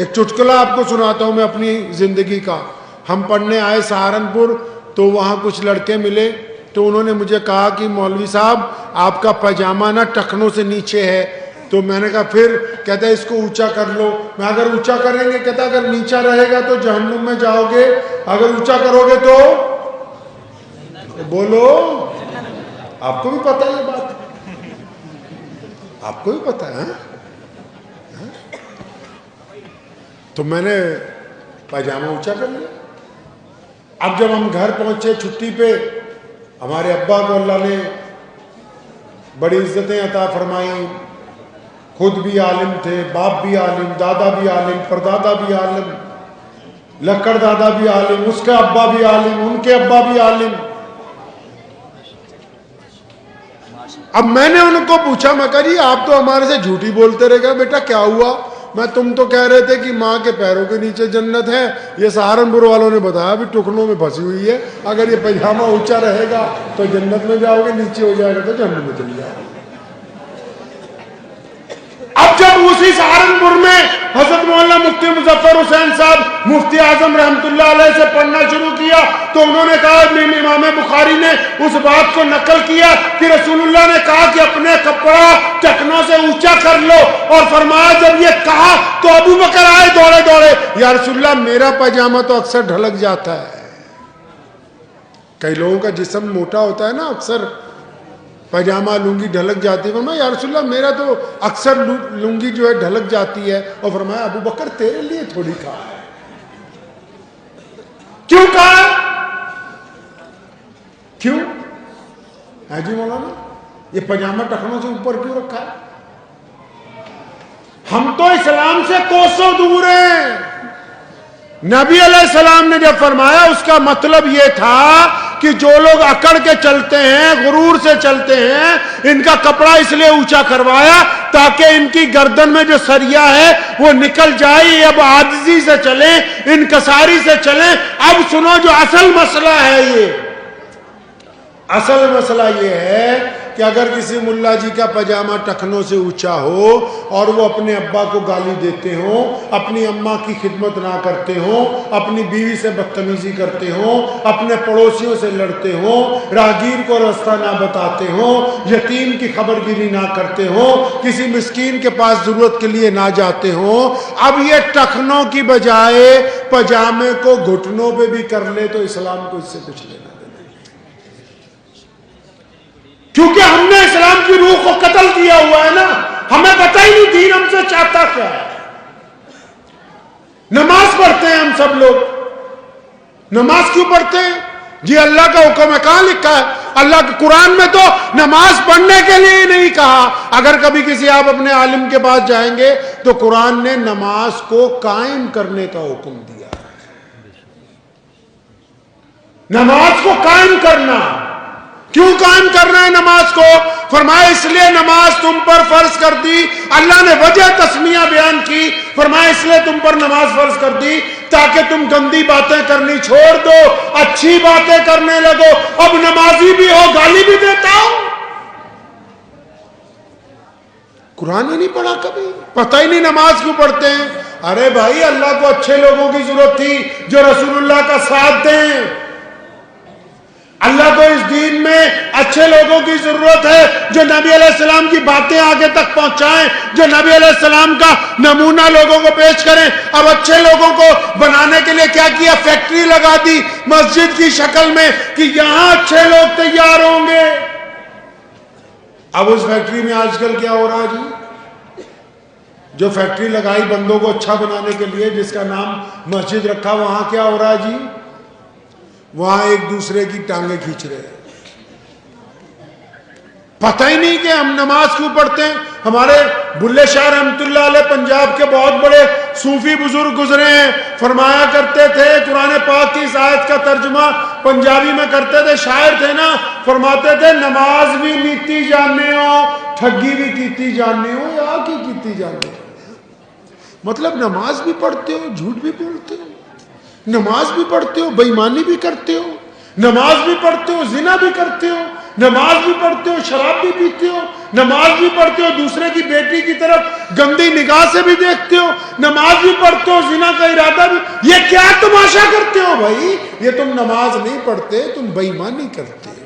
ایک چٹکلا آپ کو سناتا ہوں میں اپنی زندگی کا. ہم پڑھنے آئے سہارنپور تو وہاں کچھ لڑکے ملے تو انہوں نے مجھے کہا کہ مولوی صاحب آپ کا پاجامہ نا ٹخنوں سے نیچے ہے. تو میں نے کہا پھر؟ کہتا ہے اس کو اونچا کر لو. میں اگر اونچا کریں گے کہتا اگر نیچا رہے گا تو جہنم میں جاؤ گے, اگر اونچا کرو گے تو بولو. آپ کو بھی پتہ ہے یہ بات, آپ کو بھی پتہ ہے. تو میں نے پاجامہ اونچا کر لیا. اب جب ہم گھر پہنچے چھٹی پہ, ہمارے ابا کو اللہ نے بڑی عزتیں عطا فرمائیں. خود بھی عالم تھے, باپ بھی عالم, دادا بھی عالم, پردادا بھی عالم, لکڑ دادا بھی عالم, اس کا ابا بھی عالم, ان کے ابا بھی عالم. اب میں نے ان کو پوچھا, میں کہا جی آپ تو ہمارے سے جھوٹی بولتے رہے گا, بیٹا کیا ہوا؟ میں تم تو کہہ رہے تھے کہ ماں کے پیروں کے نیچے جنت ہے, یہ سہارنپور والوں نے بتایا بھی ٹکنوں میں پھنسی ہوئی ہے. اگر یہ پاجامہ اونچا رہے گا تو جنت میں جاؤ گے, نیچے ہو جائے گا تو جہنم میں چلی جاؤ گے. اب جب اسی سہارنپور میں حضرت مولانا مفتی مظفر حسین صاحب مفتی اعظم رحمۃ اللہ علیہ سے پڑھنا شروع کیا تو انہوں نے کہا, امام بخاری نے اس بات کو نقل کیا کہ رسول اللہ نے کہا کہ اپنے کپڑا ٹکنوں سے اونچا کر لو, اور فرمایا جب یہ کہا تو ابو بکر آئے دوڑے دوڑے, یا رسول اللہ میرا پاجامہ تو اکثر ڈھلک جاتا ہے. کئی لوگوں کا جسم موٹا ہوتا ہے نا, اکثر پاجامہ لنگی ڈھلک جاتی ہے. فرمایا یا رسول اللہ میرا تو اکثر لنگی جو ہے ڈھلک جاتی ہے. اور فرمایا ابو بکر تیرے لیے تھوڑی کہا ہے. کیوں کہا؟ کیوں ہے جی مولانا یہ پاجامہ ٹخنوں سے اوپر کیوں رکھا ہے؟ ہم تو اسلام سے کوسوں دور ہیں. نبی علیہ السلام نے جب فرمایا اس کا مطلب یہ تھا کہ جو لوگ اکڑ کے چلتے ہیں, غرور سے چلتے ہیں, ان کا کپڑا اس لیے اونچا کروایا تاکہ ان کی گردن میں جو سریا ہے وہ نکل جائے. اب عاجزی سے چلیں, انکساری سے چلیں. اب سنو جو اصل مسئلہ ہے, یہ اصل مسئلہ یہ ہے کہ اگر کسی ملا جی کا پاجامہ ٹخنوں سے اونچا ہو اور وہ اپنے ابا کو گالی دیتے ہوں, اپنی اماں کی خدمت نہ کرتے ہوں, اپنی بیوی سے بدتمیزی کرتے ہوں, اپنے پڑوسیوں سے لڑتے ہوں, راہگیر کو راستہ نہ بتاتے ہوں, یتیم کی خبر گیری نہ کرتے ہوں, کسی مسکین کے پاس ضرورت کے لیے نہ جاتے ہوں, اب یہ ٹخنوں کی بجائے پاجامے کو گھٹنوں پہ بھی کر لے تو اسلام کو اس سے کچھ لینا. کیونکہ ہم نے اسلام کی روح کو قتل کیا ہوا ہے نا, ہمیں پتہ ہی نہیں دین ہم سے چاہتا کیا ہے. نماز پڑھتے ہیں ہم سب لوگ, نماز کیوں پڑھتے ہیں؟ جی اللہ کا حکم ہے. کہاں لکھا ہے؟ اللہ کے قرآن میں تو نماز پڑھنے کے لیے ہی نہیں کہا. اگر کبھی کسی آپ اپنے عالم کے پاس جائیں گے تو قرآن نے نماز کو قائم کرنے کا حکم دیا. نماز کو قائم کرنا. کیوں قائم کرنا ہے نماز کو؟ فرمایا اس لیے نماز تم پر فرض کر دی. اللہ نے وجہ تسمیہ بیان کی, فرمایا اس لیے تم پر نماز فرض کر دی تاکہ تم گندی باتیں کرنی چھوڑ دو, اچھی باتیں کرنے لگو. اب نمازی بھی ہو, گالی بھی دیتا ہو. قرآن ہی نہیں پڑھا کبھی, پتہ ہی نہیں نماز کیوں پڑھتے ہیں. ارے بھائی اللہ کو اچھے لوگوں کی ضرورت تھی جو رسول اللہ کا ساتھ دیں. اللہ کو اس دین میں اچھے لوگوں کی ضرورت ہے جو نبی علیہ السلام کی باتیں آگے تک پہنچائیں, جو نبی علیہ السلام کا نمونہ لوگوں کو پیش کریں. اب اچھے لوگوں کو بنانے کے لیے کیا کیا؟ فیکٹری لگا دی مسجد کی شکل میں کہ یہاں اچھے لوگ تیار ہوں گے. اب اس فیکٹری میں آج کل کیا ہو رہا جی؟ جو فیکٹری لگائی بندوں کو اچھا بنانے کے لیے, جس کا نام مسجد رکھا, وہاں کیا ہو رہا جی؟ وہاں ایک دوسرے کی ٹانگیں کھینچ رہے ہیں. پتہ ہی نہیں کہ ہم نماز کیوں پڑھتے ہیں. ہمارے بلے شاہ رحمۃ اللہ علیہ پنجاب کے بہت بڑے صوفی بزرگ گزرے ہیں, فرمایا کرتے تھے, قرآن پاک کی اس آیت کا ترجمہ پنجابی میں کرتے تھے, شاعر تھے نا, فرماتے تھے نماز بھی نیتی جاننے ہو, ٹھگی بھی کیتی جاننے ہو, یا کی کیتی جاننے ہو. مطلب نماز بھی پڑھتے ہو, جھوٹ بھی بولتے ہو, نماز بھی پڑھتے ہو, بے ایمانی بھی کرتے ہو, نماز بھی پڑھتے ہو, زنا بھی کرتے ہو, نماز بھی پڑھتے ہو, شراب بھی پیتے ہو, نماز بھی پڑھتے ہو, دوسرے کی بیٹی کی طرف گندی نگاہ سے بھی دیکھتے ہو, نماز بھی پڑھتے ہو, زنا کا ارادہ بھی. یہ کیا تماشا کرتے ہو بھائی؟ یہ تم نماز نہیں پڑھتے, تم بے ایمانی کرتے ہو.